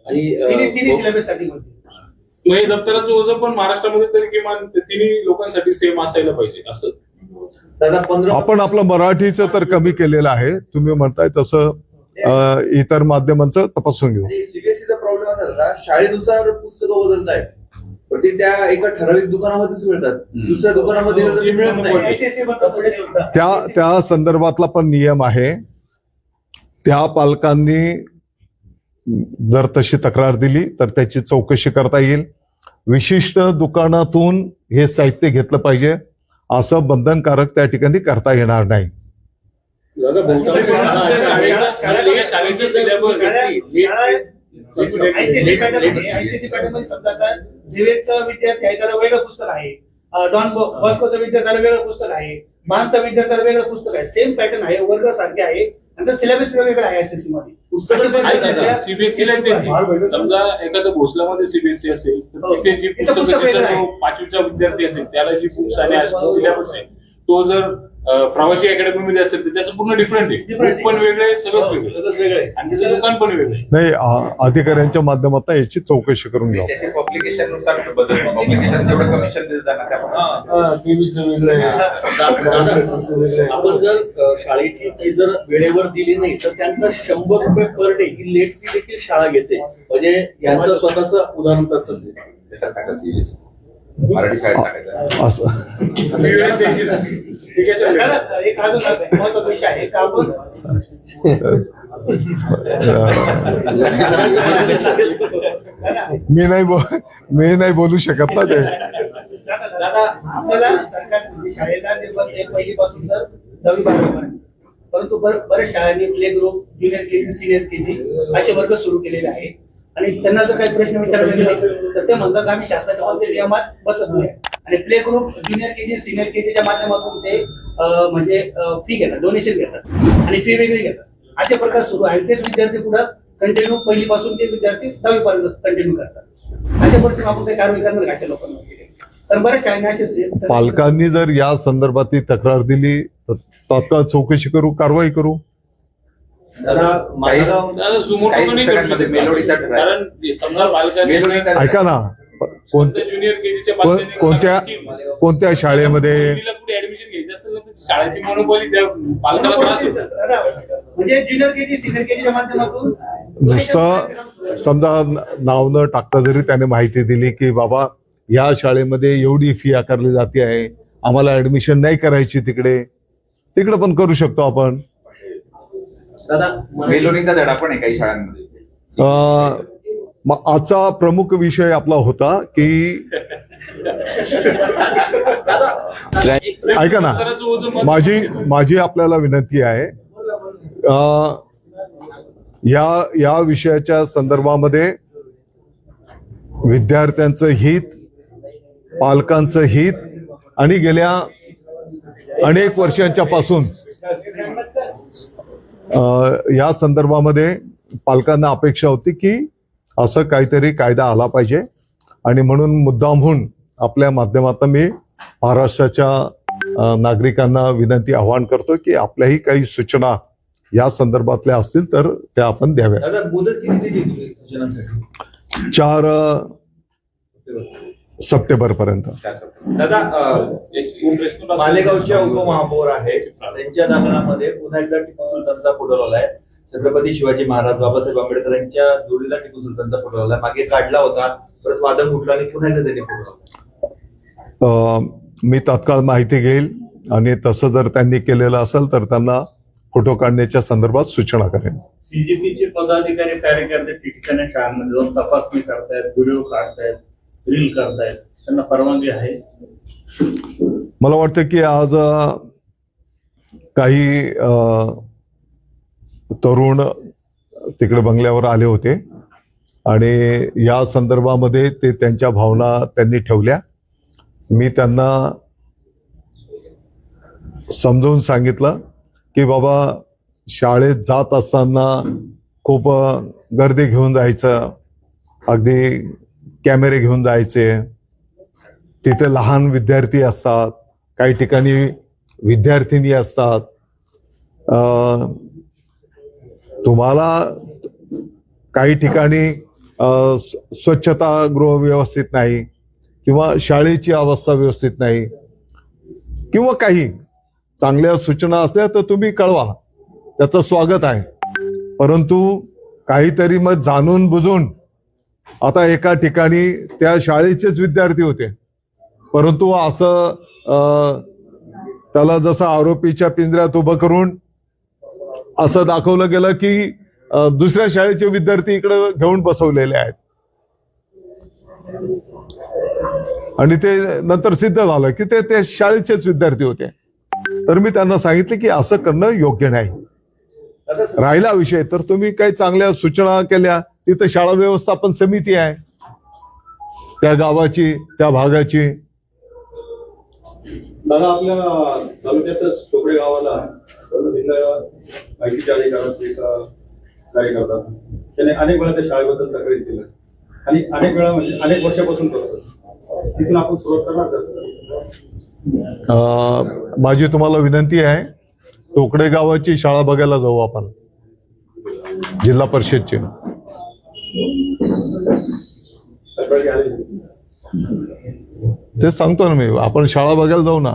[SPEAKER 6] आणि
[SPEAKER 8] तिन्ही सिलेबससाठी
[SPEAKER 5] मग हे दप्तराचं ओझं पण महाराष्ट्रामध्ये तरी किमान तिन्ही लोकांसाठी सेम असायला पाहिजे असं.
[SPEAKER 3] दादा, 15
[SPEAKER 1] आपण आपलं मराठीचं तर कमी केलेलं आहे, तुम्ही म्हणताय तसं इतर माध्यमांचं तपासून घेऊ.
[SPEAKER 3] सीबीएसईचा प्रॉब्लेम असा झाला, शाळेनुसार पुस्तकं बदलत आहेत, पण ते त्या एका ठराविक दुकानामध्येच मिळतात, दुसऱ्या दुकानामध्ये मिळत नाही.
[SPEAKER 1] त्या संदर्भातला पण नियम आहे. त्या पालकांनी जर तशी तक्रार दिली तर त्याची चौकशी करता येईल. विशिष्ट दुकानातून हे साहित्य घेतलं पाहिजे असं बंधनकारक त्या ठिकाणी करता येणार नाही.
[SPEAKER 5] शाळेचं सिलेबस
[SPEAKER 8] आयसीएसई पॅटर्न समजा झेवियरचा विद्यार्थी आहे त्याला वेगळं पुस्तक आहे, डॉन बॉस्कोचा विद्यार्थ्याला वेगळं पुस्तक आहे, मानचा विद्यार्थ्याला वेगळं पुस्तक आहे, सेम पॅटर्न आहे, वर्ग सारखे आहे, आणि सिलेबस वेगवेगळा आहे आयसीएसई मध्ये.
[SPEAKER 5] सीबीएसईला समजा एखाद्या भोसलामध्ये सीबीएसई असेल तर तिथे जी पुस्तकाचा जो 5वीचा विद्यार्थी असेल त्याला जी बुक्स आणि सिलेबस आहे तो जर फ्रावाशी अकॅडमीमध्ये असेल तर त्याचं पूर्ण डिफरंट आहे.
[SPEAKER 3] Different आहे.
[SPEAKER 5] Group पण वेगळे आहे, सगळंच वेगळं आहे.
[SPEAKER 3] सगळंच वेगळं आहे.
[SPEAKER 5] आणि त्याचं दुकान पण वेगळं आहे.
[SPEAKER 1] नाही अधिकाऱ्यांच्या माध्यमातून याची चौकशी करून घ्या.
[SPEAKER 4] त्याचे पब्लिकेशन नुसार बदल पब्लिकेशन जेवढं कमिशन देत जाणार त्याप्रमाणे
[SPEAKER 6] आपण जर शाळेची फी जर वेळेवर दिली नाही तर त्यांचा 100 रुपये पर डे ही लेट फी देखील शाळा घेते. म्हणजे यांचं स्वतःच उदाहरण तसंच आहे.
[SPEAKER 4] त्याच्यात टाकायचं CBSE. मराठी शाळेत टाकायचं.
[SPEAKER 1] असं
[SPEAKER 5] वेळेत द्यायची ना. ठीक आहे, सर.
[SPEAKER 8] दादा, एक अजून महत्त्वाचा विषय आहे का आपण
[SPEAKER 1] मी नाही बोलू शकत ना ते.
[SPEAKER 8] दादा आपल्याला सरकार म्हणजे शाळेला निर्बंध आहे पहिलीपासून तर 10वी 12वी पर्यंत. परंतु बऱ्याच शाळांनी play group, junior KG, senior KG असे वर्ग सुरू केलेले आहे. आणि त्यांना जर काही प्रश्न विचारला गेला तर ते म्हणतात आम्ही शासनाच्या कोणत्या नियमात बसत नाही. आणि play group, junior KG, senior केजीच्या माध्यमातून ते म्हणजे फी घेतात, डोनेशन घेतात आणि फी वेगळी घेतात. असे प्रकार सुरू आहेत. तेच विद्यार्थी पुढे कंटिन्यू पहिलीपासून ते विद्यार्थी 10वी पर्यंत कंटिन्यू करतात. अशा परिस्थितीत आपण काही कारवाई करणार अशा लोकांना. तर बऱ्याच शाळांनी असे
[SPEAKER 1] पालकांनी जर या संदर्भातली तक्रार दिली तर तात्काळ चौकशी करू, कारवाई करू.
[SPEAKER 3] दादा मालेगाव
[SPEAKER 5] दादा, सुमोटो
[SPEAKER 4] काही
[SPEAKER 5] पण नाही करू
[SPEAKER 4] पुस्तकांमध्ये
[SPEAKER 5] शकत.
[SPEAKER 4] मेलोडी तट आहे.
[SPEAKER 5] कारण समजा
[SPEAKER 4] मेलोडी तट
[SPEAKER 1] ऐका ना,
[SPEAKER 5] ज्युनियर केजीच्या
[SPEAKER 1] कोणत्या शाळेमध्ये
[SPEAKER 5] कुठे ऍडमिशन घ्यायचं असेल ना तर शाळेची मनोबली त्या पालकाला त्रास होतो.
[SPEAKER 8] म्हणजे ज्युनियर केजी, सिनियर केजीच्या माध्यमातून
[SPEAKER 1] नुसतं समजा नाव न टाकता जरी त्याने माहिती दिली की बाबा या शाळेमध्ये एवढी फी आकारली जाते आहे, आम्हाला ऍडमिशन नाही करायची तिकडे पण करू शकतो आपण.
[SPEAKER 8] दादा
[SPEAKER 4] मेलोडीचा धडा पण आहे काही शाळांमध्ये.
[SPEAKER 1] मग आजचा प्रमुख विषय आपला होता की ऐका ना, माझी आपल्याला विनंती आहे, या विषयाच्या संदर्भामध्ये विद्यार्थ्यांचं हित, पालकांचं हित आणि गेल्या अनेक वर्षांच्या पासून या संदर्भामध्ये पालकांना अपेक्षा होती की असं काहीतरी कायदा आला पाहिजे. आणि म्हणून मुद्दामहून आपल्या माध्यमातून मी महाराष्ट्राच्या नागरिकांना विनंती आवाहन करतो की आपल्याही काही सूचना या संदर्भातल्या असतील तर त्या आपण द्याव्या.
[SPEAKER 3] दादा मुदत किती दिली तुम्ही सूचनांसाठी?
[SPEAKER 1] 4 सप्टेंबर पर्यंत.
[SPEAKER 3] दादा मालेगावच्या उपमहापौर आहेत, त्यांच्या दालनामध्ये पुन्हा एकदा टिपू सुलतानचा फोटो लावलाय. छत्रपती शिवाजी महाराज, बाबासाहेब आंबेडकर यांच्या जोडीला टिपू सुलतानचा फोटो लावलाय. मागे काढला होता, परत वादळ उठला आणि पुन्हा एकदा त्यांनी फोटो लावला.
[SPEAKER 1] मी तात्काळ माहिती घेईल आणि तसं जर त्यांनी केलेलं असेल तर त्यांना फोटो काढण्याच्या संदर्भात सूचना करेन.
[SPEAKER 10] सीजीपीचे पदाधिकारी कार्यकर्ते ठिकठिकाणी शाळांमध्ये जाऊन तपासणी करतायत, व्हिडिओ काढतायत, रील करतायत, त्यांना परवानगी आहे?
[SPEAKER 1] मला वाटतं की आज काही तरुण तिकडे बंगल्यावर आले होते आणि या संदर्भामध्ये ते त्यांच्या भावना त्यांनी ठेवल्या. मी त्यांना समजावून सांगितलं की बाबा शाळेत जात असताना खूप गर्दी घेऊन जायचं, अगदी कॅमेरे घेऊन जायचे, तिथे लहान विद्यार्थी असतात, काही ठिकाणी विद्यार्थिनी असतात, तुम्हाला काही ठिकाणी स्वच्छतागृह व्यवस्थित नाही किंवा शाळेची अवस्था व्यवस्थित नाही किंवा काही चांगल्या सूचना असल्या तर तुम्ही कळवा, त्याचं स्वागत आहे. परंतु काहीतरी मग जाणून बुजून, आता एका ठिकाणी त्या शाळेचेच विद्यार्थी होते परंतु असं त्याला जसं आरोपीच्या पिंजऱ्यात उभं करून असं दाखवलं गेलं की दुसऱ्या शाळेचे विद्यार्थी इकडे घेऊन बसवलेले आहेत आणि ते नंतर सिद्ध झालं की ते शाळेचेच विद्यार्थी होते. तर मी त्यांना सांगितलं की असं करणं योग्य नाही. राहिला विषय तर तुम्ही काही चांगल्या सूचना केल्या, तिथं शाळा व्यवस्थापन समिती आहे त्या गावाची, त्या भागाची.
[SPEAKER 8] दादा आपल्या तालुक्यातच टोकडे गावाला माहितीच्या अधिकाराचे कार्य करतात. त्याने अनेक वेळा त्या शाळेबद्दल तक्रारी केल्या आणि अनेक वेळा म्हणजे अनेक वर्षापासून करतात. तिथून आपण सुरुवात करणार.
[SPEAKER 1] माझी तुम्हाला विनंती आहे, टोकडे गावाची शाळा बघायला जाऊ आपण, जिल्हा परिषदची. ते सांगतो ना मी, आपण शाळा बघायला जाऊ ना.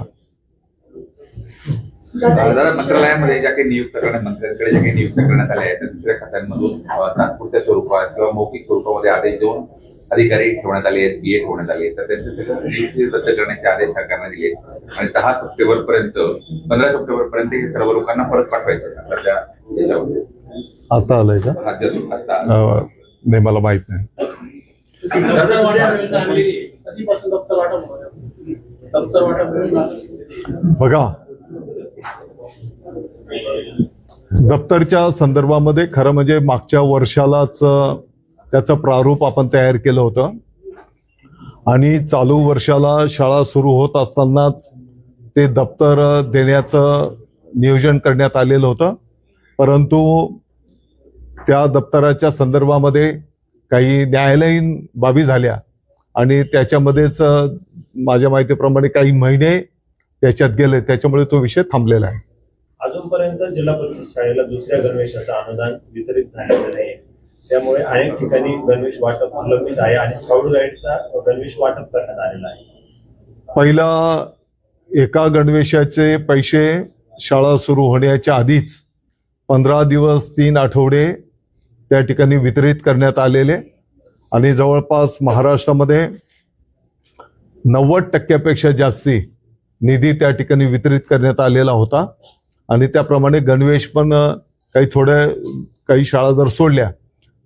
[SPEAKER 4] दादा, मंत्रालयामध्ये ज्या काही नियुक्त करण्यात मंत्र्यांकडे ज्या काही नियुक्त करण्यात आल्या आहेत त्या दुसऱ्या खात्यांमधून तात्पुरत्या स्वरूपात किंवा मौखिक स्वरूपामध्ये आदेश देऊन अधिकारी ठेवण्यात आले आहेत, बीए ठेवण्यात आले आहेत, तर त्यांचे सगळं नियुक्ती रद्द करण्याचे आदेश सरकारने दिले आणि 10 सप्टेंबर पर्यंत 15 सप्टेंबर पर्यंत हे सर्व लोकांना परत पाठवायचं आपल्या देशामध्ये.
[SPEAKER 1] आता आलंय का? नाही, मला माहित नाही.
[SPEAKER 6] कधीपासून दप्तर वाटप
[SPEAKER 1] बघा, दप्तरच्या संदर्भामध्ये खरं म्हणजे मागच्या वर्षालाच त्याचं प्रारूप आपण तयार केलं होतं आणि चालू वर्षाला शाळा सुरू होत असतानाच ते दप्तर देण्याचं नियोजन करण्यात आलेलं होतं. परंतु त्या दप्तराच्या संदर्भामध्ये काही न्यायालयीन बाबी झाल्या आणि त्याच्यामध्येच माझ्या माहितीप्रमाणे काही महिने त्याच्यात गेले, त्याच्यामुळे तो विषय थांबलेला आहे.
[SPEAKER 11] अजूनपर्यंत जिल्हा परिषद शाळेला दुसऱ्या गणवेशाचं अनुदान वितरित झालेलं नाही, त्यामुळे अनेक ठिकाणी गणवेश वाटप प्रलंबित आहे आणि स्काउट गाईडचा गणवेश वाटप करण्यात आलेला आहे.
[SPEAKER 1] पहिला एका गणवेशाचे पैसे शाळा सुरू होण्याच्या आधीच 15 दिवस 3 आठवडे त्या ठिकाणी वितरित करण्यात आलेले आणि जवळपास महाराष्ट्रामध्ये 90% जास्ती निधी त्या ठिकाणी वितरित करण्यात आलेला होता आणि त्याप्रमाणे गणवेश पण काही शाळा जर सोडल्या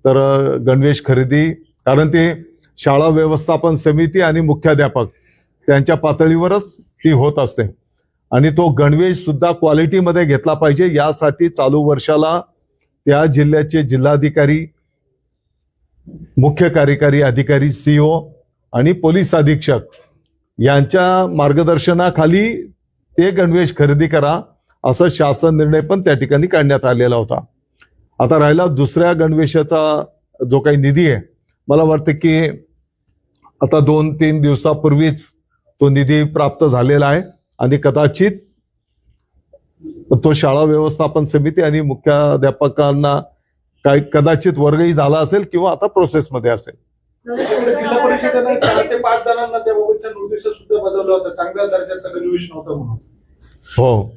[SPEAKER 1] तर गणवेश खरेदी, कारण ते शाळा व्यवस्थापन समिती आणि मुख्याध्यापक त्यांच्या पातळीवरच ती होत असते आणि तो गणवेश सुद्धा क्वालिटीमध्ये घेतला पाहिजे. यासाठी चालू वर्षाला त्या जिल्ह्याचे जिल्हाधिकारी, मुख्य कार्यकारी अधिकारी, CO आणि पोलीस अधीक्षक यांच्या मार्गदर्शनाखाली ते गणवेश खरेदी करा असा शासन निर्णय पण त्या ठिकाणी काढण्यात आलेला होता. आता राहिला दुसऱ्या गणवेशाचा जो काही निधी आहे, मला वाटतं की आता 2-3 दिवसापूर्वीच तो निधी प्राप्त झालेला आहे आणि कदाचित तो शाळा व्यवस्थापन समिती आणि मुख्याध्यापकांना कदाचित वर्गही झाला असेल किंवा आता प्रोसेसमध्ये असेल.
[SPEAKER 2] जिल्हा परिषदेने 4 ते 5 जणांना त्याबाबतच्या नोटीस सुद्धा बजावल्या होत्या, चांगल्या दर्जाचा गणवेश नव्हता म्हणून.
[SPEAKER 1] हो,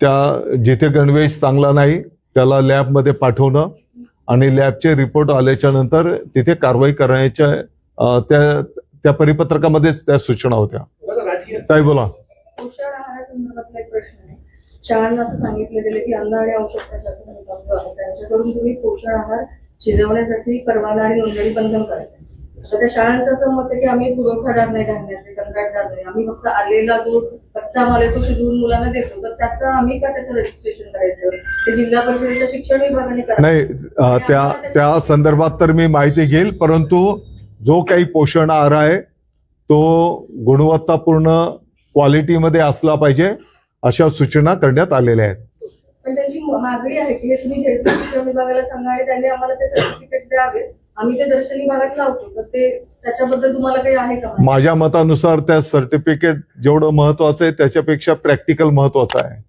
[SPEAKER 1] त्या जिथे गणवेश चांगला नाही त्याला लॅबमध्ये पाठवणं आणि लॅबचे रिपोर्ट आल्याच्या नंतर तिथे कारवाई करण्याच्या त्या परिपत्रकामध्येच त्या सूचना होत्या. काय बोला.
[SPEAKER 12] पोषण आहारासंदर्भातला एक प्रश्न आहे. शाळांना असं सांगितलं गेलं की अन्न आणि औषध त्यांच्याकडून तुम्ही पोषण आहार शिजवण्यासाठी परवाना आणि नोंदणी बंधन करायचं. तर त्या शाळांचं असं मत आहे की आम्ही पुरवठादार नाही, धान्याचे कंत्राटदार नाही, आम्ही फक्त आलेला जो कच्चा माल आहे तो शिजवून मुलांना देतो, तर त्याचं आम्ही का त्याचं रजिस्ट्रेशन करायचं? ते जिल्हा परिषदेच्या शिक्षण विभागाने करायचं
[SPEAKER 1] नाही. त्या संदर्भात तर मी माहिती घेईल, परंतु जो काही पोषण आहार आहे तो गुणवत्तापूर्ण क्वालिटीमध्ये असला पाहिजे अशा सूचना करण्यात आलेल्या आहेत.
[SPEAKER 12] पण त्यांची मागणी आहे की हे तुम्ही झेडपी शिक्षण विभागाला सांगा आणि त्यांनी आम्हाला ते सर्टिफिकेट द्यावे, आम्ही ते दर्शनी भागात लावतो, तर ते त्याच्याबद्दल तुम्हाला काही आहे का?
[SPEAKER 1] माझ्या मतानुसार त्या सर्टिफिकेट जेवढं महत्वाचं आहे त्याच्यापेक्षा प्रॅक्टिकल महत्वाचं आहे.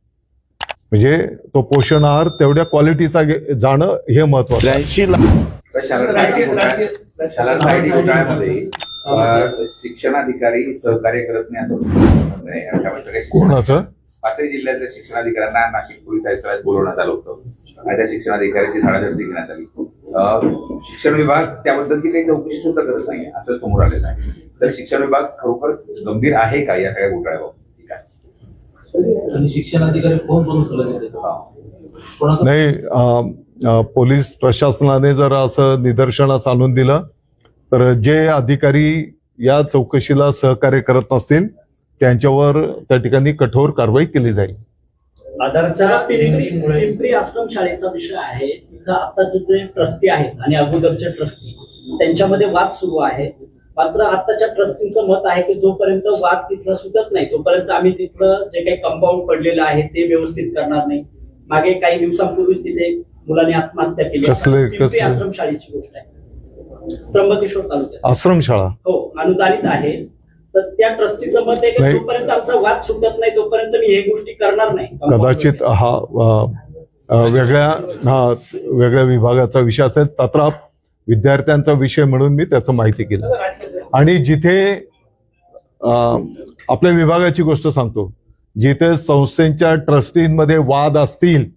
[SPEAKER 1] म्हणजे तो पोषण आहार तेवढ्या क्वालिटीचा जाणं हे महत्वाचं आहे.
[SPEAKER 4] शाळांच्या घोटाळ्यामध्ये शिक्षणाधिकारी सहकार्य करत नाही असं
[SPEAKER 1] कोणाचं?
[SPEAKER 4] 5 जिल्ह्यातल्या शिक्षणाधिकाऱ्यांना नाशिक पोलीस आयुक्तालयात बोलवण्यात आलं होतं आणि त्या शिक्षणाधिकाऱ्याची झाडाझडती घेण्यात आली. शिक्षण विभाग त्याबद्दलची काही चौकशी सुद्धा करत नाही असं समोर आलेलं आहे. तर शिक्षण विभाग खरोखरच गंभीर आहे का या सगळ्या घोटाळ्यावर? ठीक आहे.
[SPEAKER 6] आणि शिक्षण अधिकारी कोण
[SPEAKER 1] नाही, पोलीस प्रशासनाने जर असं निदर्शनास आणून दिलं तर जे अधिकारी या चौकशीला सहकार्य करत नसतील त्यांच्यावर त्या ठिकाणी कठोर कारवाई केली जाईल.
[SPEAKER 11] आधारच्या
[SPEAKER 6] पिंपरी आश्रम शाळेचा विषय आहे. तिथं आताचे जे ट्रस्टी आहेत आणि अगोदरचे ट्रस्टी त्यांच्यामध्ये वाद सुरू आहे. मात्र आताच्या ट्रस्टींचं मत आहे की जोपर्यंत वाद तिथला सुटत नाही तोपर्यंत आम्ही तिथलं जे काही कंपाऊंड पडलेलं आहे ते व्यवस्थित करणार नाही. मागे काही दिवसांपूर्वीच तिथे मुलांनी आत्महत्या केली. पिंपरी आश्रम शाळेची गोष्ट आहे, त्र्यंबकेश्वर तालुक्यात
[SPEAKER 1] आश्रमशाळा.
[SPEAKER 6] हो, अनुदानित आहे तर त्या ट्रस्टीचं मत आहे की
[SPEAKER 1] नाही.
[SPEAKER 6] जोपर्यंत आमचा वाद सुटत नाही तोपर्यंत मी हे गोष्टी करणार नाही.
[SPEAKER 1] कदाचित हा वेगळ्या विभागाचा विषय असेल, तत्राप विद्यार्थ्यांचा विषय म्हणून मी त्याचं माहिती केलं. आणि जिथे आपल्या विभागाची गोष्ट सांगतो, जिथे संस्थेच्या ट्रस्टींमध्ये वाद असतील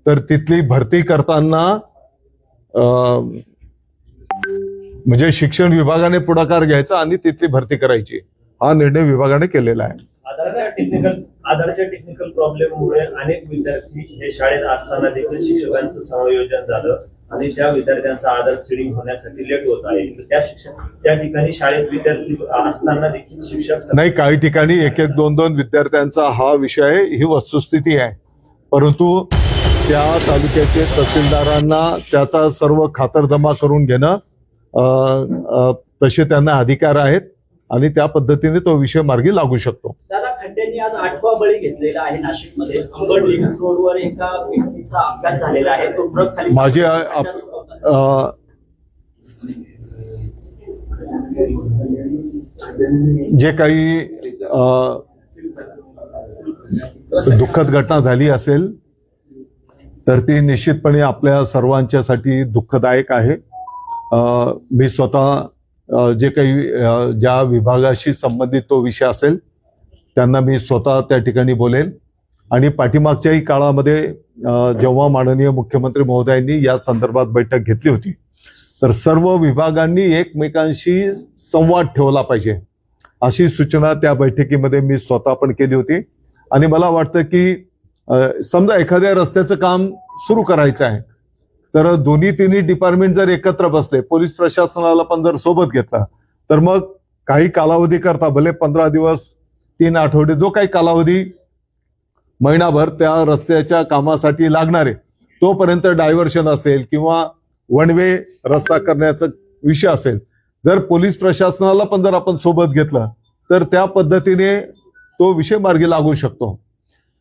[SPEAKER 1] तर तिथली भरती करताना म्हणजे शिक्षण विभागाने पुढाकार घ्यायचा आणि तिथली भरती करायची, हा निर्णय विभागाने केलेला आहे.
[SPEAKER 11] आधारच्या टेक्निकल प्रॉब्लेममुळे अनेक विद्यार्थी हे शाळेत असताना देखील शिक्षकांचं समायोजन झालं आणि त्या विद्यार्थ्यांचा आधार सीडिंग होण्यासाठी लेट होत आहे. त्या ठिकाणी शाळेत विद्यार्थी असताना देखील शिक्षक
[SPEAKER 1] नाही, काही ठिकाणी 1-2 विद्यार्थ्यांचा हा विषय, ही वस्तुस्थिती आहे. परंतु त्या तालुक्याचे तहसीलदारांना त्याचा सर्व खातरजमा करून घेणं तसे त्यांना अधिकार आहेत आणि त्या पद्धतीने तो विषय मार्गी लागू शकतो.
[SPEAKER 6] दादा, खड्ड्यांनी आज 8वा बळी घेतलेला आहे नाशिकमध्ये. अंबड लिंक रोडवर एका व्यक्तीचा अपघात झालेला आहे. तो ट्रक खाली
[SPEAKER 1] माझी जे काही दुःखद घटना झाली असेल तर ती निश्चितपणे आपल्या सर्वांच्यासाठी दुःखदायक आहे. मी स्वतः जे काही ज्या विभागाशी संबंधित तो विषय असेल त्यांना मी स्वतः त्या ठिकाणी बोलेन. आणि पाठीमागच्याही काळामध्ये जेव्हा माननीय मुख्यमंत्री महोदयांनी या संदर्भात बैठक घेतली होती तर सर्व विभागांनी एकमेकांशी संवाद ठेवला पाहिजे अशी सूचना त्या बैठकीमध्ये मी स्वतः पण केली होती. आणि मला वाटतं की समजा एखाद्या रस्त्याचं काम सुरू करायचं आहे तर दोन्ही डिपार्टमेंट जर एकत्र बसले, पोलीस प्रशासनाला पण जर सोबत घेतला तर मग काही कालावधी करता, भले 15 दिवस 3 आठवडे, जो काही कालावधी महिनाभर त्या रस्त्याच्या कामासाठी लागणारे, तोपर्यंत डायव्हर्शन असेल किंवा वन वे रस्ता करण्याचा विषय असेल, जर पोलीस प्रशासनाला पण जर आपण सोबत घेतलं तर त्या पद्धतीने तो विषय मार्गी लागू शकतो.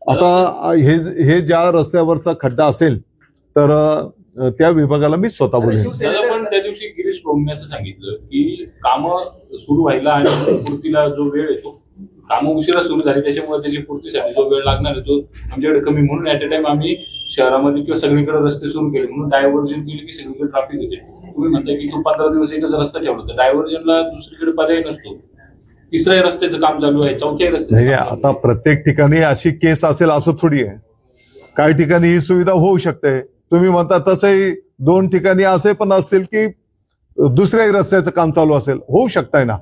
[SPEAKER 1] आता हे ज्या रस्त्यावरचा खड्डा असेल तर त्या विभागाला मी स्वतः बोलेन.
[SPEAKER 5] पण त्या दिवशी गिरीश भाऊंनी असं सांगितलं की कामं सुरू व्हायला आणि पूर्तीला जो वेळ येतो, कामं उशिरा सुरू झाली त्याच्यामुळे त्याची पूर्तीसाठी जो वेळ लागणार आहे तो आमच्याकडे कमी, म्हणून ऍट अ टाइम आम्ही शहरामध्ये किंवा सगळीकडे रस्ते सुरू केले, म्हणून डायव्हर्जन केली की सगळीकडे ट्रॅफिक येते. तुम्ही म्हणताय की तो 15 दिवस एकच रस्ता ठेवला तर डायव्हर्जनला दुसरीकडे पर्याय नसतो. तिसऱ्या रस्त्याचं काम चालू आहे, चौथ्या रस्त्याचं
[SPEAKER 1] नाही, आता प्रत्येक ठिकाणी अशी केस असेल असं थोडी आहे. काही ठिकाणी ही सुविधा होऊ शकते. तुम्ही म्हणता तसंही 2 ठिकाणी असे पण असतील की दुसऱ्याही रस्त्याचं काम चालू असेल, होऊ शकतंय ना.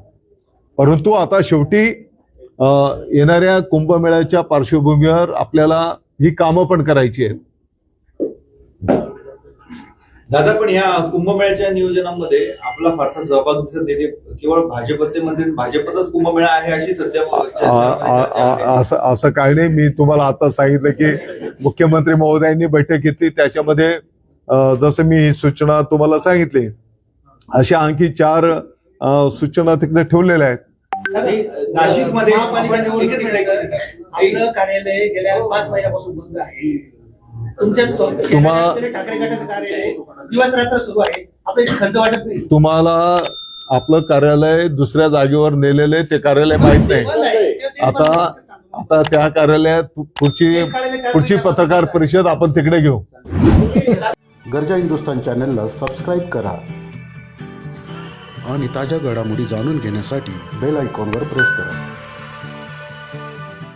[SPEAKER 1] परंतु आता शेवटी येणाऱ्या कुंभमेळ्याच्या पार्श्वभूमीवर आपल्याला ही कामं पण करायची आहेत.
[SPEAKER 3] दादा, पण या कुंभमेळ्याच्या नियोजनामध्ये आपला फारसा सहभाग दिसत येते. केवळ भाजपचे मंत्री, भाजपचाच कुंभमेळा आहे अशी सध्या
[SPEAKER 1] असं काही नाही. मी तुम्हाला आता सांगितलं की मुख्यमंत्री महोदयांनी बैठक घेतली, त्याच्यामध्ये जसं मी ही सूचना तुम्हाला सांगितली अशा आणखी 4 सूचना तिकडे ठेवलेल्या आहेत.
[SPEAKER 3] नाशिकमध्ये
[SPEAKER 6] आपलं कार्यालय गेल्या 5 महिन्यापासून बंद आहे. ठाकरे गटाचं कार्यालय दिवस रात्र सुरू आहे. आपल्याला खंत वाटत नाही?
[SPEAKER 1] तुम्हाला आपलं कार्यालय दुसऱ्या जागेवर नेलेले ते कार्यालय माहित नाही. आता त्या कार्यालयात पुढची पत्रकार परिषद आपण तिकडे घेऊ.
[SPEAKER 13] गर्जा हिंदुस्तान चॅनलला सबस्क्राईब करा आणि ताज्या घडामोडी जाणून घेण्यासाठी बेल आयकॉनवर प्रेस करा.